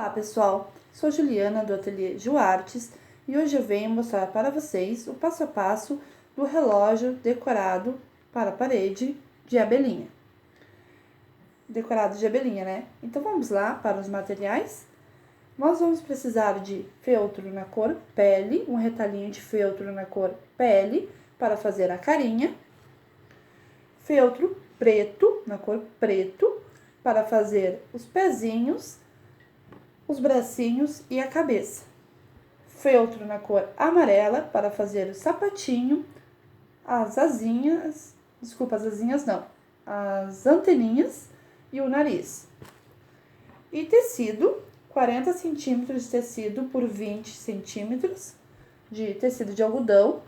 Olá pessoal, sou Juliana do Ateliê Juartes e hoje eu venho mostrar para vocês o passo a passo do relógio decorado para a parede de abelhinha. Decorado de abelhinha, né? Então vamos lá para os materiais. Nós vamos precisar de feltro na cor pele, um retalhinho de feltro na cor pele para fazer a carinha, feltro preto, na cor preto, para fazer os pezinhos, os bracinhos e a cabeça. Feltro na cor amarela para fazer o sapatinho, as asinhas, as anteninhas e o nariz. E tecido, 40 centímetros de tecido por 20 centímetros de tecido de algodão,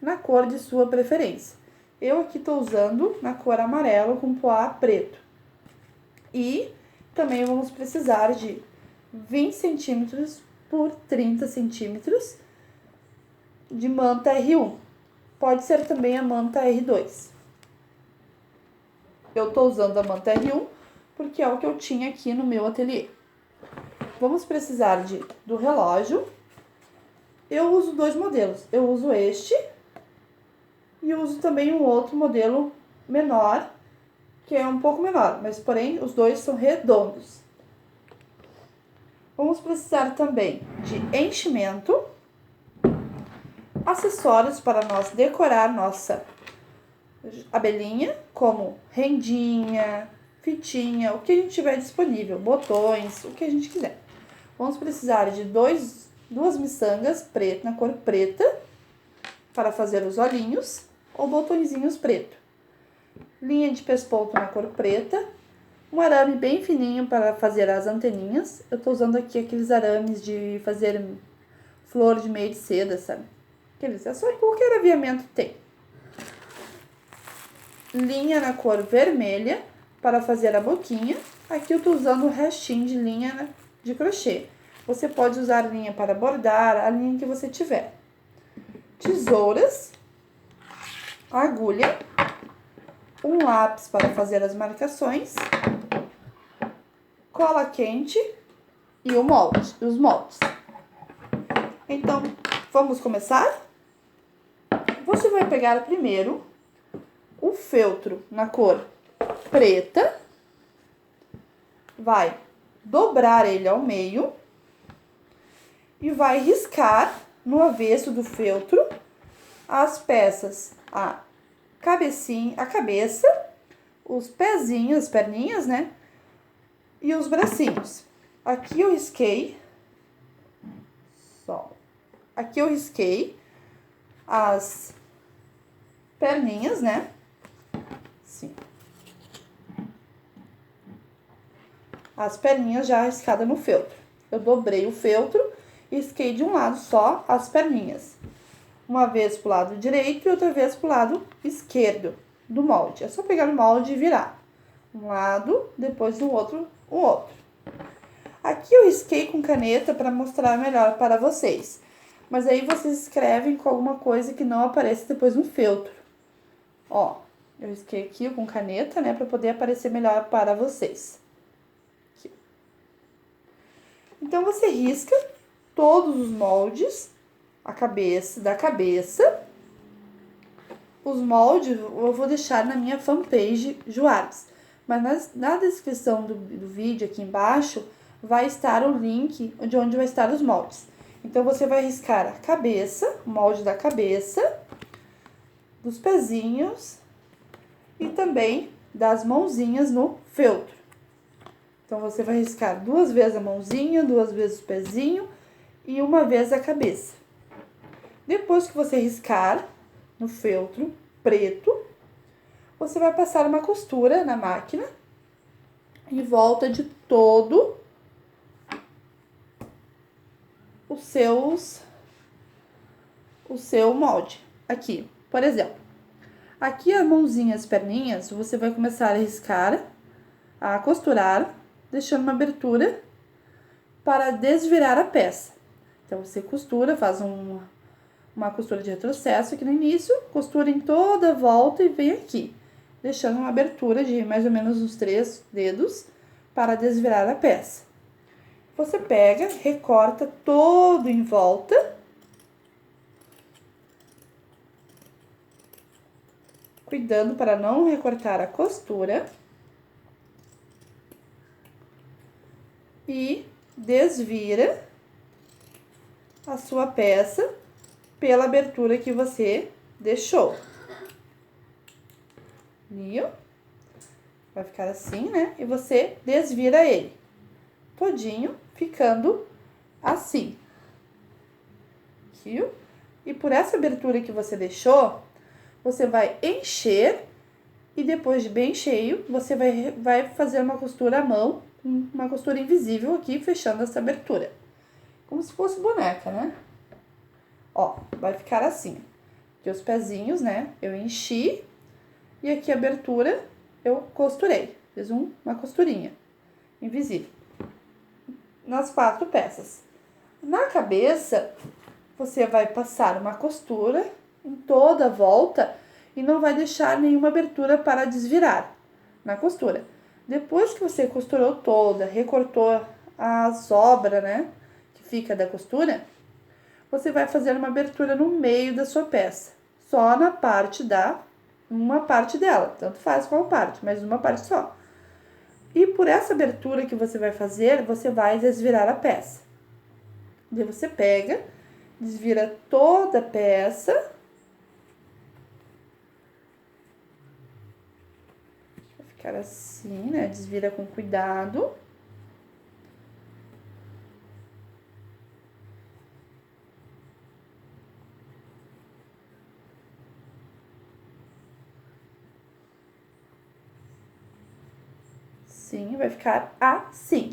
na cor de sua preferência. Eu aqui estou usando na cor amarelo com poá preto. E também vamos precisar de 20 centímetros por 30 centímetros de manta R1. Pode ser também a manta R2. Eu estou usando a manta R1 porque é o que eu tinha aqui no meu ateliê. Vamos precisar do relógio. Eu uso dois modelos. Eu uso este e uso também um outro modelo menor, que é um pouco menor, mas porém os dois são redondos. Vamos precisar também de enchimento, acessórios para nós decorar nossa abelhinha, como rendinha, fitinha, o que a gente tiver disponível, botões, o que a gente quiser. Vamos precisar de duas miçangas pretas, na cor preta, para fazer os olhinhos ou botõezinhos preto. Linha de pesponto na cor preta. Um arame bem fininho para fazer as anteninhas. Eu tô usando aqui aqueles arames de fazer flor de meio de seda, sabe? Aqueles, é só em qualquer aviamento tem. Linha na cor vermelha para fazer a boquinha. Aqui eu tô usando o restinho de linha de crochê. Você pode usar linha para bordar, a linha que você tiver. Tesouras, agulha, um lápis para fazer as marcações, cola quente e os moldes. Então, vamos começar? Você vai pegar primeiro o feltro na cor preta, vai dobrar ele ao meio e vai riscar no avesso do feltro as peças, a cabeça, os pezinhos, as perninhas, né? E os bracinhos. Aqui eu risquei as perninhas, né? Sim. As perninhas já riscadas no feltro. Eu dobrei o feltro e risquei de um lado só as perninhas. Uma vez pro lado direito e outra vez pro lado esquerdo do molde. É só pegar o molde e virar. Um lado, depois do outro, o outro. Aqui eu risquei com caneta para mostrar melhor para vocês. Mas aí vocês escrevem com alguma coisa que não aparece depois no feltro. Ó, eu risquei aqui com caneta, né, para poder aparecer melhor para vocês. Aqui. Então, você risca todos os moldes, da cabeça. Os moldes eu vou deixar na minha fanpage Juartes. Mas na descrição do vídeo aqui embaixo vai estar o link de onde vai estar os moldes. Então, você vai riscar a cabeça, o molde da cabeça, dos pezinhos e também das mãozinhas no feltro. Então, você vai riscar 2 vezes a mãozinha, 2 vezes o pezinho e 1 vez a cabeça. Depois que você riscar no feltro preto, você vai passar uma costura na máquina em volta de todo o seu molde. Aqui, por exemplo, aqui a mãozinha, as perninhas, você vai começar a riscar, a costurar, deixando uma abertura para desvirar a peça. Então, você costura, faz uma costura de retrocesso aqui no início, costura em toda a volta e vem aqui, deixando uma abertura de mais ou menos uns 3 dedos para desvirar a peça. Você pega, recorta todo em volta. Cuidando para não recortar a costura. E desvira a sua peça pela abertura que você deixou. Viu? Vai ficar assim, né? E você desvira ele todinho, ficando assim. Viu? E por essa abertura que você deixou, você vai encher e depois de bem cheio, você vai fazer uma costura à mão, uma costura invisível aqui, fechando essa abertura. Como se fosse boneca, né? Ó, vai ficar assim. Aqui os pezinhos, né? Eu enchi e aqui a abertura eu costurei. Fiz uma costurinha invisível nas 4 peças. Na cabeça, você vai passar uma costura em toda a volta e não vai deixar nenhuma abertura para desvirar na costura. Depois que você costurou toda, recortou a sobra, né, que fica da costura, você vai fazer uma abertura no meio da sua peça, só na parte uma parte dela, tanto faz qual parte, mas uma parte só. E por essa abertura que você vai fazer, você vai desvirar a peça. Daí você pega, desvira toda a peça. Vai ficar assim, né? Desvira com cuidado. Sim, vai ficar assim.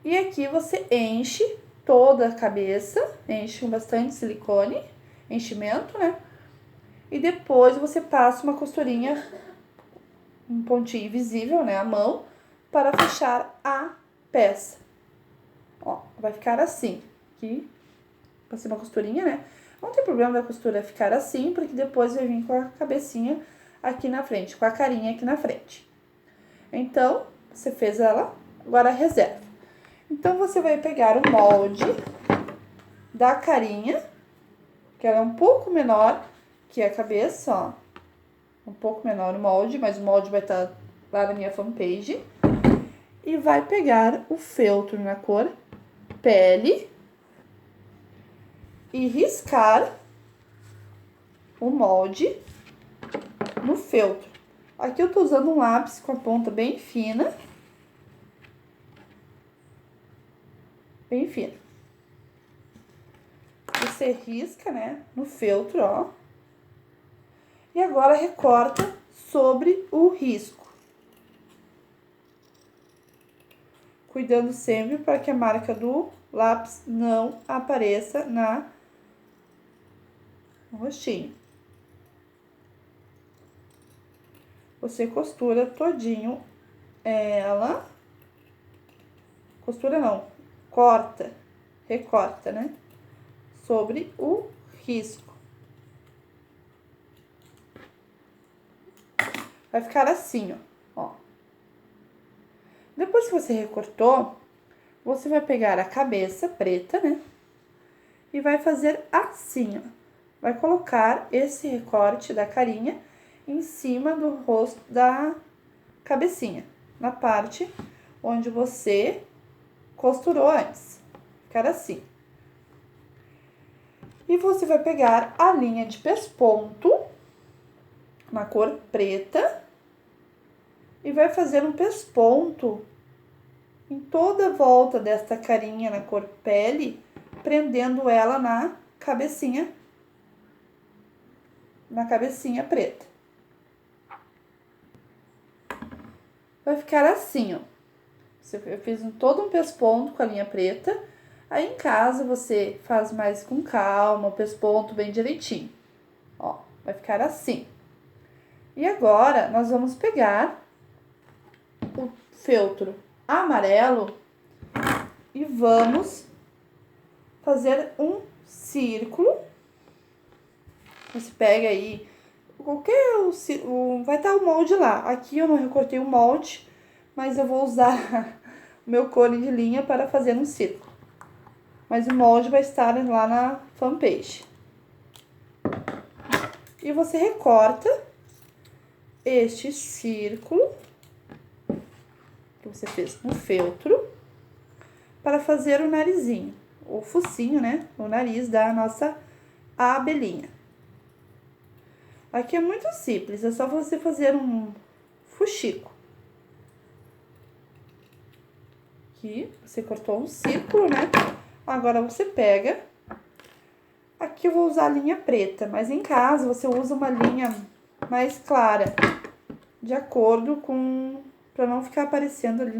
E aqui você enche toda a cabeça, enche com bastante silicone, enchimento, né? E depois você passa uma costurinha, um pontinho visível, né, à mão, para fechar a peça. Ó, vai ficar assim. Aqui, passei uma costurinha, né? Não tem problema da costura ficar assim, porque depois vai vir com a cabecinha aqui na frente, com a carinha aqui na frente. Então, você fez ela, agora reserva. Então, você vai pegar o molde da carinha, que ela é um pouco menor que a cabeça, ó. Um pouco menor o molde, mas o molde vai estar lá na minha fanpage. E vai pegar o feltro na cor pele e riscar o molde no feltro. Aqui eu tô usando um lápis com a ponta bem fina. Bem fina. Você risca, né, no feltro, ó. E agora recorta sobre o risco. Cuidando sempre para que a marca do lápis não apareça no rostinho. Você costura todinho ela. Costura não, corta, recorta, né? Sobre o risco. Vai ficar assim, ó. Depois que você recortou, você vai pegar a cabeça preta, né? E vai fazer assim, ó. Vai colocar esse recorte da carinha em cima do rosto da cabecinha, na parte onde você costurou antes. Ficar assim. E você vai pegar a linha de pesponto na cor preta e vai fazer um pesponto em toda a volta desta carinha na cor pele, prendendo ela na cabecinha preta. Vai ficar assim, ó. Eu fiz todo um pesponto com a linha preta. Aí em casa você faz mais com calma, o pesponto bem direitinho. Ó, vai ficar assim. E agora nós vamos pegar o feltro amarelo e vamos fazer um círculo. Você pega aí vai estar o molde lá. Aqui eu não recortei o molde, mas eu vou usar meu cone de linha para fazer um círculo. Mas o molde vai estar lá na fanpage. E você recorta este círculo que você fez no feltro para fazer o narizinho, o focinho, né? O nariz da nossa abelhinha. Aqui é muito simples, é só você fazer um fuxico. Aqui, você cortou um círculo, né? Agora você pega. Aqui eu vou usar a linha preta, mas em casa você usa uma linha mais clara, de acordo com... para não ficar aparecendo ali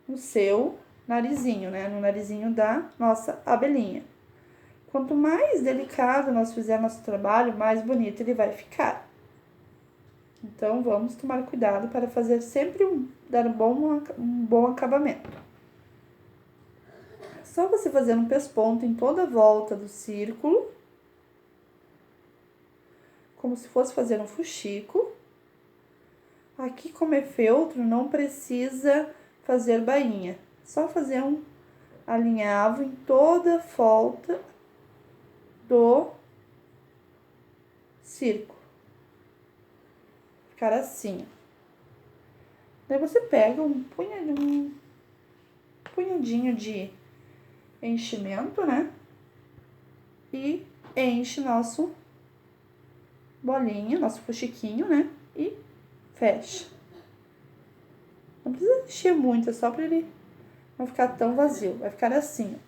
no seu narizinho, né? No narizinho da nossa abelhinha. Quanto mais delicado nós fizermos nosso trabalho, mais bonito ele vai ficar. Então, vamos tomar cuidado para fazer sempre dar um bom acabamento. Só você fazer um pesponto em toda a volta do círculo, como se fosse fazer um fuxico. Aqui, como é feltro, não precisa fazer bainha. Só fazer um alinhavo em toda a volta do círculo. Ficar assim. Daí você pega um punhadinho de enchimento, né? E enche nosso bolinha, nosso fuxiquinho, né? E fecha. Não precisa encher muito, é só para ele não ficar tão vazio. Vai ficar assim, ó.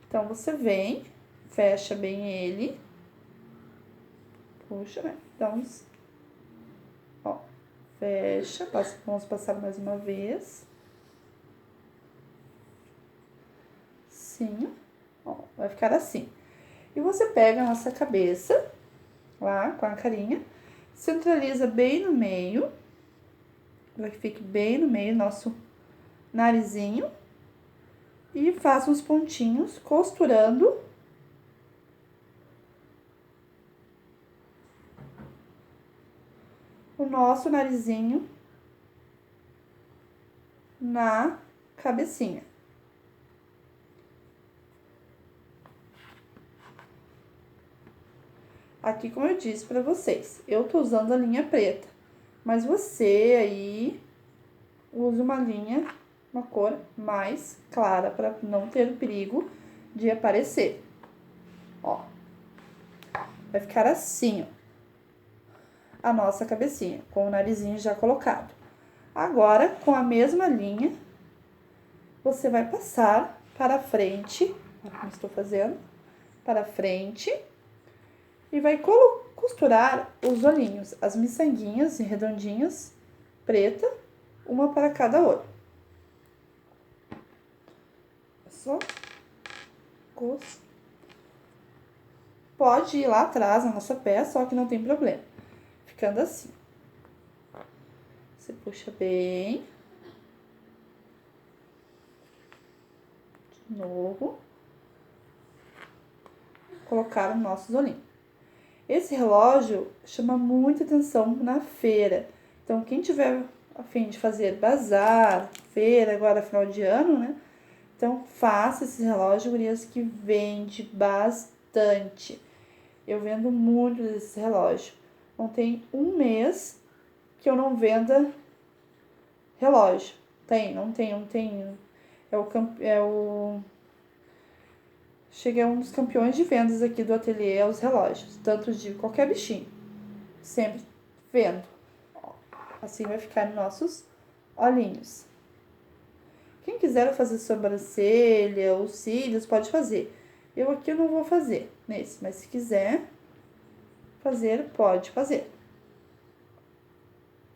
Então, você vem, fecha bem ele. Puxa, né? Então, ó, fecha. Vamos passar mais uma vez. Sim, ó, vai ficar assim. E você pega a nossa cabeça, lá, com a carinha, centraliza bem no meio, para que fique bem no meio nosso narizinho, e faz uns pontinhos, costurando o nosso narizinho na cabecinha. Aqui, como eu disse pra vocês, eu tô usando a linha preta, mas você aí usa uma cor mais clara, para não ter perigo de aparecer. Ó, vai ficar assim, ó, a nossa cabecinha, com o narizinho já colocado. Agora, com a mesma linha, você vai passar para frente, olha como estou fazendo, para frente, e vai costurar os olhinhos, as miçanguinhas redondinhas, preta, uma para cada olho. Só pode ir lá atrás na nossa peça, só que não tem problema. Ficando assim. Você puxa bem. De novo. Colocar os nossos olhinhos. Esse relógio chama muita atenção na feira. Então, quem tiver a fim de fazer bazar, feira, agora final de ano, né? Então, faça esse relógio, gurias, que vende bastante. Eu vendo muito desse relógio. Não tem um mês que eu não venda relógio. Não tem. Cheguei a um dos campeões de vendas aqui do ateliê aos relógios, tanto de qualquer bichinho. Sempre vendo. Assim vai ficar nossos olhinhos. Quem quiser fazer sobrancelha ou cílios, pode fazer. Eu aqui não vou fazer nesse, mas se quiser fazer, pode fazer.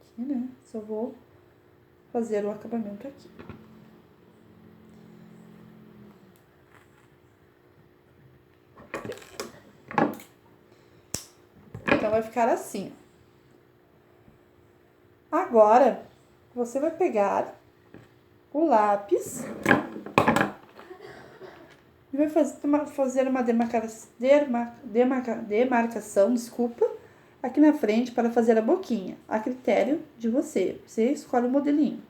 Aqui, né? Só vou fazer o acabamento aqui. Então, vai ficar assim. Agora, você vai pegar o lápis e vai fazer uma demarcação, aqui na frente para fazer a boquinha, a critério de você. Você escolhe o modelinho.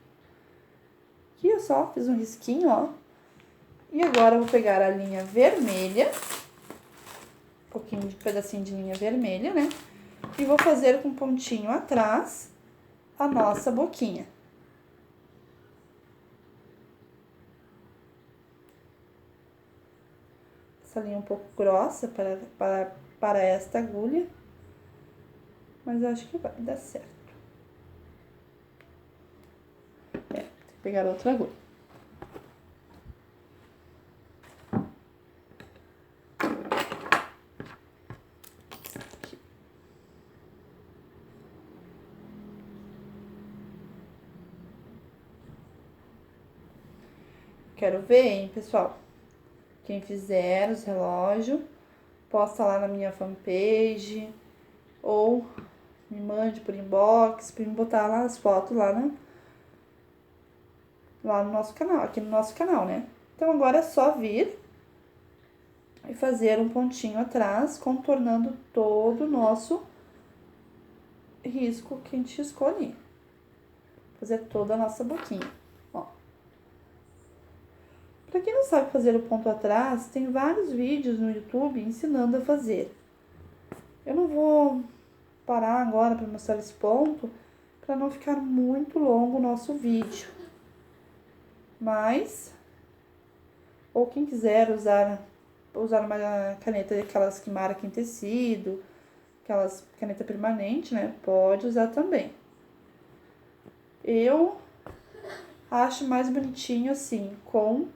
Aqui eu só fiz um risquinho, ó. E agora eu vou pegar a linha vermelha, um pouquinho de pedacinho de linha vermelha, né? E vou fazer com um pontinho atrás a nossa boquinha. Essa linha um pouco grossa para esta agulha, mas eu acho que vai dar certo. Tem que pegar outra agulha. Aqui. Quero ver, hein, pessoal? Quem fizer os relógios, posta lá na minha fanpage ou me mande por inbox pra me botar lá as fotos lá no nosso canal, aqui no nosso canal, né? Então agora é só vir e fazer um pontinho atrás, contornando todo o nosso risco que a gente riscou ali. Fazer toda a nossa boquinha, ó. Pra quem não sabe fazer o ponto atrás, tem vários vídeos no YouTube ensinando a fazer. Eu não vou parar agora para mostrar esse ponto, para não ficar muito longo o nosso vídeo. Mas, ou quem quiser usar uma caneta daquelas que marcam em tecido, aquelas caneta permanente, né? Pode usar também. Eu acho mais bonitinho assim, com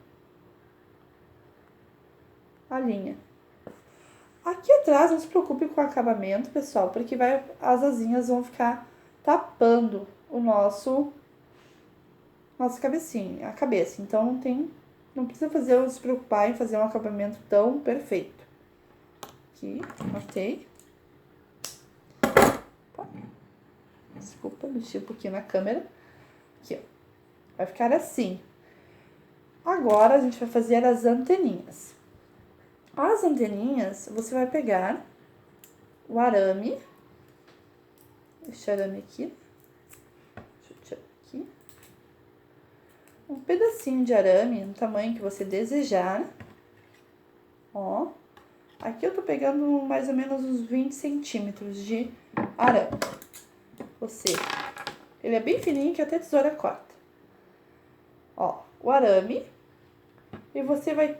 a linha. Aqui atrás, não se preocupe com o acabamento, pessoal, porque as asinhas vão ficar tapando o nossa cabecinha, a cabeça. Então, não precisa se preocupar em fazer um acabamento tão perfeito. Aqui, matei. Desculpa, mexi um pouquinho na câmera. Aqui, ó. Vai ficar assim. Agora, a gente vai fazer as anteninhas. As anteninhas, você vai pegar o arame. Este arame aqui. Deixa eu tirar aqui. Um pedacinho de arame, no tamanho que você desejar. Ó. Aqui eu tô pegando mais ou menos uns 20 centímetros de arame. Ele é bem fininho que até a tesoura corta. Ó, o arame. E você vai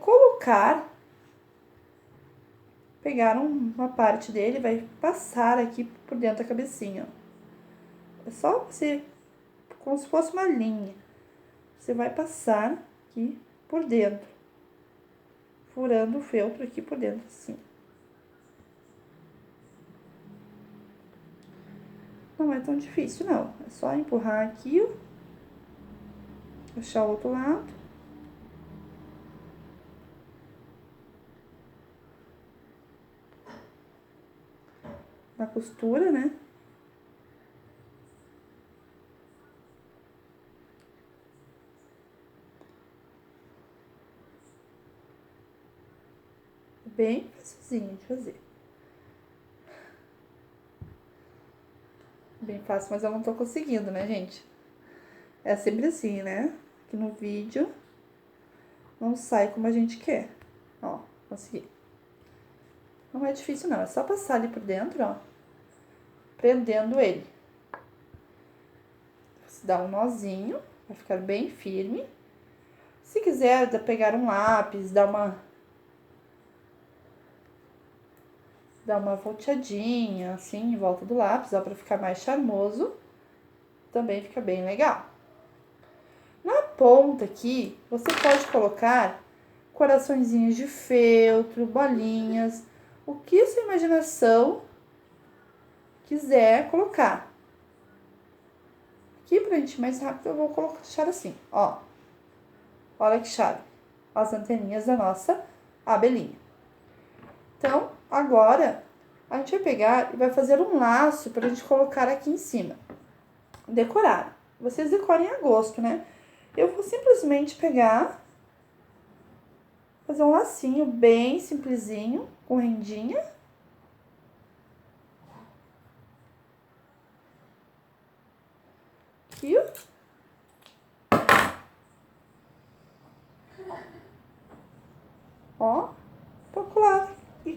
pegar uma parte dele, vai passar aqui por dentro da cabecinha, ó. É só você, como se fosse uma linha. Você vai passar aqui por dentro, furando o feltro aqui por dentro, assim. Não é tão difícil, não. É só empurrar aqui, ó. Puxar o outro lado. Na costura, né? Bem facilzinho de fazer. Bem fácil, mas eu não tô conseguindo, né, gente? É sempre assim, né? Aqui no vídeo não sai como a gente quer. Ó, consegui. Não é difícil, não. É só passar ali por dentro, ó. Prendendo ele. Você dá um nozinho, vai ficar bem firme. Se quiser pegar um lápis, dar uma volteadinha, assim, em volta do lápis, ó, pra ficar mais charmoso. Também fica bem legal. Na ponta aqui, você pode colocar coraçõezinhos de feltro, bolinhas, o que a sua imaginação quiser colocar. Aqui, pra gente ir mais rápido, eu vou colocar assim, ó. Olha que chave. As anteninhas da nossa abelhinha. Então, agora, a gente vai pegar e vai fazer um laço pra gente colocar aqui em cima. Decorar. Vocês decorem a gosto, né? Eu vou simplesmente pegar, fazer um lacinho bem simplesinho, com rendinha. Aqui, ó.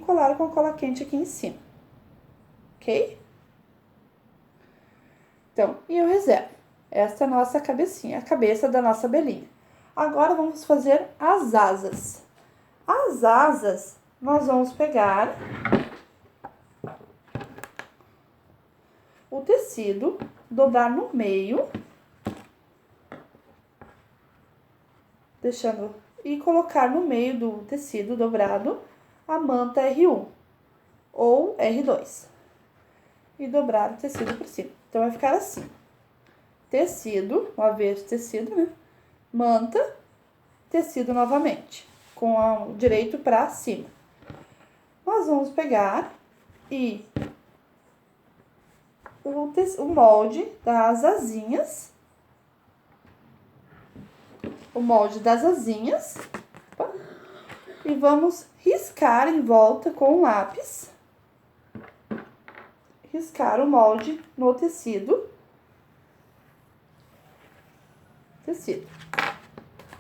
colar com a cola quente aqui em cima, ok? Então, e eu reservo. Esta é a nossa cabecinha, a cabeça da nossa abelhinha. Agora, vamos fazer as asas. As asas, nós vamos pegar o tecido, dobrar no meio, deixando e colocar no meio do tecido dobrado a manta R1 ou R2 e dobrar o tecido por cima. Então, vai ficar assim: tecido, uma vez tecido, né? Manta, tecido novamente, com o direito para cima. Nós vamos pegar e o molde das asinhas, e vamos riscar em volta com um lápis, riscar o molde no tecido.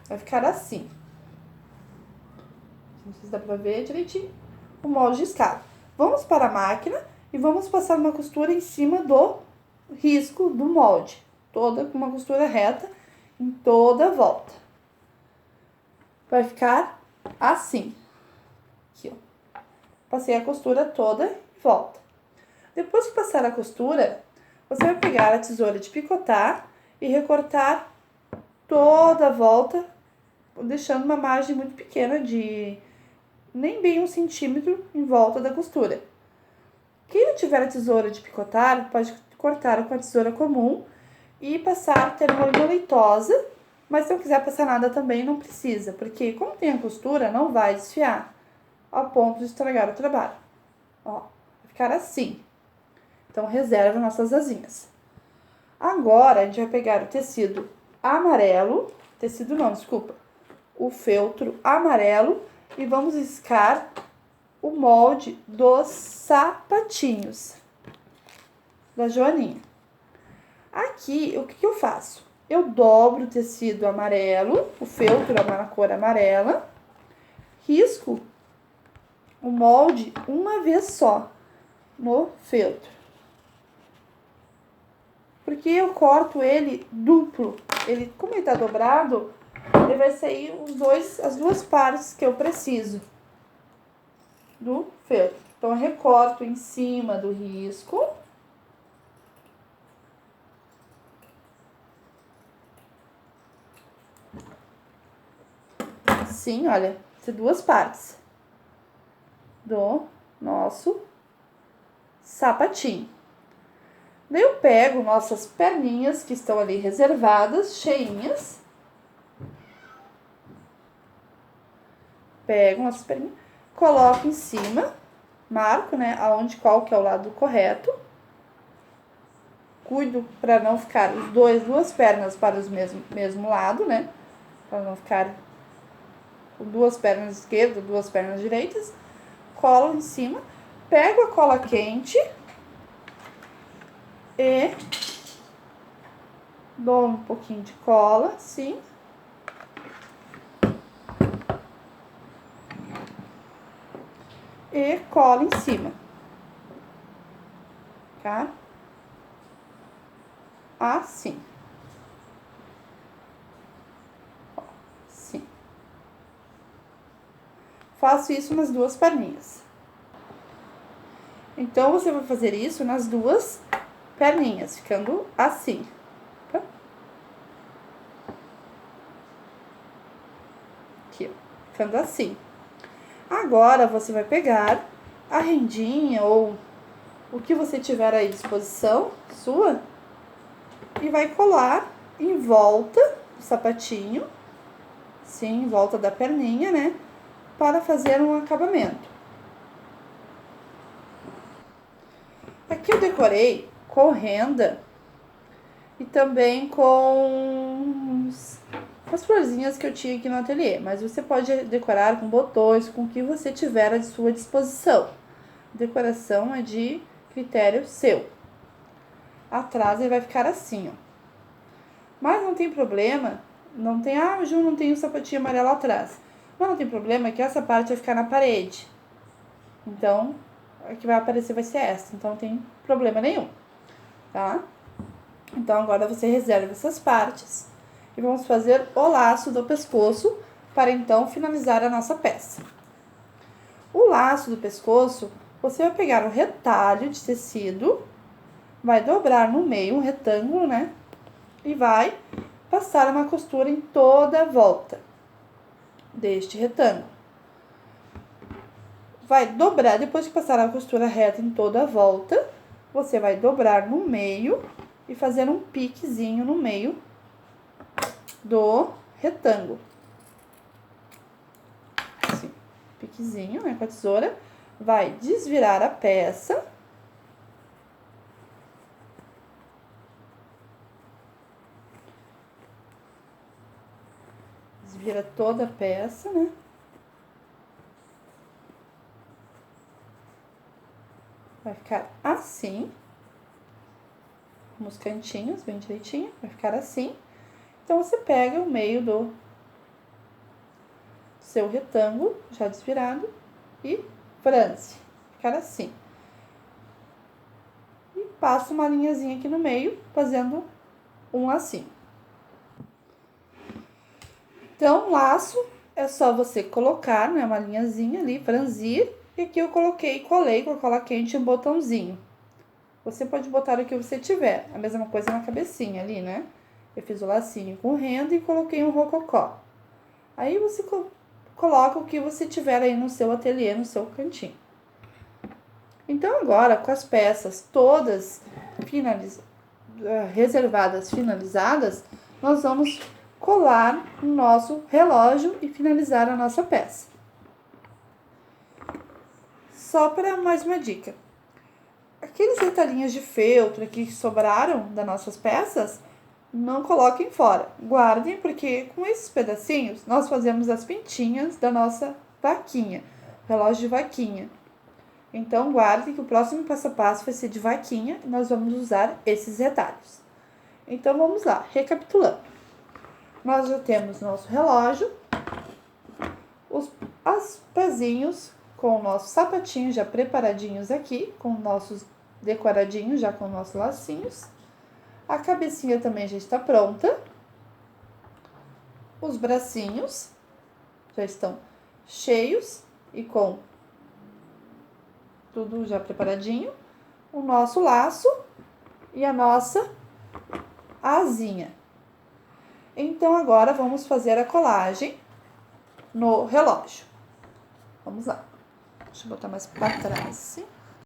Vai ficar assim. Não sei se dá pra ver direitinho o molde riscado. Vamos para a máquina e vamos passar uma costura em cima do risco do molde, toda com uma costura reta em toda a volta. Vai ficar assim. Aqui, ó. Passei a costura toda em volta. Depois de passar a costura, você vai pegar a tesoura de picotar e recortar toda a volta, deixando uma margem muito pequena de nem bem 1 centímetro em volta da costura. Quem não tiver a tesoura de picotar, pode cortar com a tesoura comum e passar, ter uma linha leitosa, mas se não quiser passar nada também não precisa, porque como tem a costura, não vai desfiar ao ponto de estragar o trabalho. Ó, vai ficar assim. Então, reserva nossas asinhas. Agora, a gente vai pegar o tecido amarelo, o feltro amarelo, e vamos riscar o molde dos sapatinhos da Joaninha. Aqui, o que eu faço? Eu dobro o tecido amarelo, o feltro na cor amarela, risco o molde uma vez só no feltro. Porque eu corto ele duplo. Como ele tá dobrado, ele vai sair as duas partes que eu preciso do feltro. Então, eu recorto em cima do risco. Assim, olha, essas duas partes do nosso sapatinho. Daí eu pego nossas perninhas que estão ali reservadas, cheinhas. Pego nossas perninhas, coloco em cima, marco, né, qual que é o lado correto. Cuido para não ficar duas pernas para o mesmo lado, né, para não ficar com duas pernas esquerdas, duas pernas direitas. Colo em cima, pego a cola quente e dou um pouquinho de cola, assim. E colo em cima, tá? Assim. Assim. Faço isso nas duas perninhas. Então, você vai fazer isso nas duas perninhas, ficando assim, tá? Aqui, ó, ficando assim. Agora, você vai pegar a rendinha ou o que você tiver à disposição sua e vai colar em volta do sapatinho, sim, em volta da perninha, né? Para fazer um acabamento. Aqui eu decorei com renda e também com as florzinhas que eu tinha aqui no ateliê, mas você pode decorar com botões, com o que você tiver à sua disposição. Decoração é de critério seu. Atrás ele vai ficar assim, ó. Mas não tem problema, não tem, Ju, não tem o sapatinho amarelo atrás. Mas não tem problema que essa parte vai ficar na parede. Então, a que vai aparecer vai ser essa. Então, não tem problema nenhum, tá? Então, agora você reserva essas partes e vamos fazer o laço do pescoço para, então, finalizar a nossa peça. O laço do pescoço, você vai pegar um retalho de tecido, vai dobrar no meio, um retângulo, né? E vai passar uma costura em toda a volta deste retângulo. Vai dobrar, depois de passar a costura reta em toda a volta, você vai dobrar no meio e fazer um piquezinho no meio do retângulo. Assim, piquezinho, né, com a tesoura. Vai desvirar a peça. Desvira toda a peça, né? Vai ficar assim. Nos cantinhos, bem direitinho. Vai ficar assim. Então, você pega o meio do seu retângulo, já desvirado, e franze. Ficar assim. E passa uma linhazinha aqui no meio, fazendo um lacinho. Então, laço é só você colocar, né, uma linhazinha ali, franzir. E aqui eu colei com a cola quente um botãozinho. Você pode botar o que você tiver. A mesma coisa na cabecinha ali, né? Eu fiz o lacinho com renda e coloquei um rococó. Aí você coloca o que você tiver aí no seu ateliê, no seu cantinho. Então, agora, com as peças todas reservadas, finalizadas, nós vamos colar o nosso relógio e finalizar a nossa peça. Só para mais uma dica. Aqueles retalhinhos de feltro que sobraram das nossas peças, não coloquem fora. Guardem, porque com esses pedacinhos, nós fazemos as pintinhas da nossa vaquinha, relógio de vaquinha. Então, guardem que o próximo passo a passo vai ser de vaquinha e nós vamos usar esses retalhos. Então, vamos lá, recapitulando. Nós já temos nosso relógio, os pezinhos com nossos sapatinhos já preparadinhos aqui, com nossos decoradinhos, já com nossos lacinhos. A cabecinha também já está pronta. Os bracinhos já estão cheios e com tudo já preparadinho. O nosso laço e a nossa asinha. Então, agora vamos fazer a colagem no relógio. Vamos lá. Deixa eu botar mais para trás, assim.